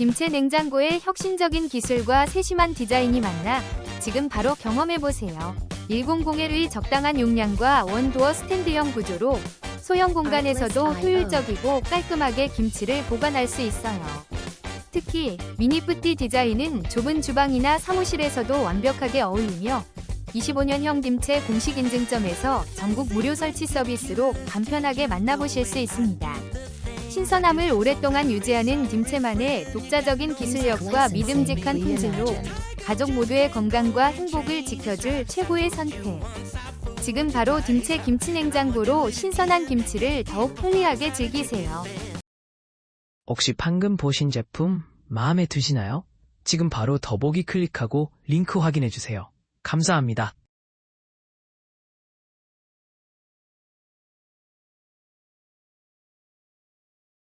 김치 냉장고의 혁신적인 기술과 세심한 디자인이 만나 지금 바로 경험해보세요. 100L의 적당한 용량과 원도어 스탠드형 구조로 소형 공간에서도 효율적이고 깔끔하게 김치를 보관할 수 있어요. 특히 미니뿌띠 디자인은 좁은 주방이나 사무실에서도 완벽하게 어울리며 25년형 딤체 공식 인증점에서 전국 무료 설치 서비스로 간편하게 만나보실 수 있습니다. 신선함을 오랫동안 유지하는 딤체만의 독자적인 기술력과 믿음직한 품질로 가족 모두의 건강과 행복을 지켜줄 최고의 선택. 지금 바로 딤체 김치냉장고로 신선한 김치를 더욱 편리하게 즐기세요. 혹시 방금 보신 제품 마음에 드시나요? 지금 바로 더보기 클릭하고 링크 확인해주세요. 감사합니다.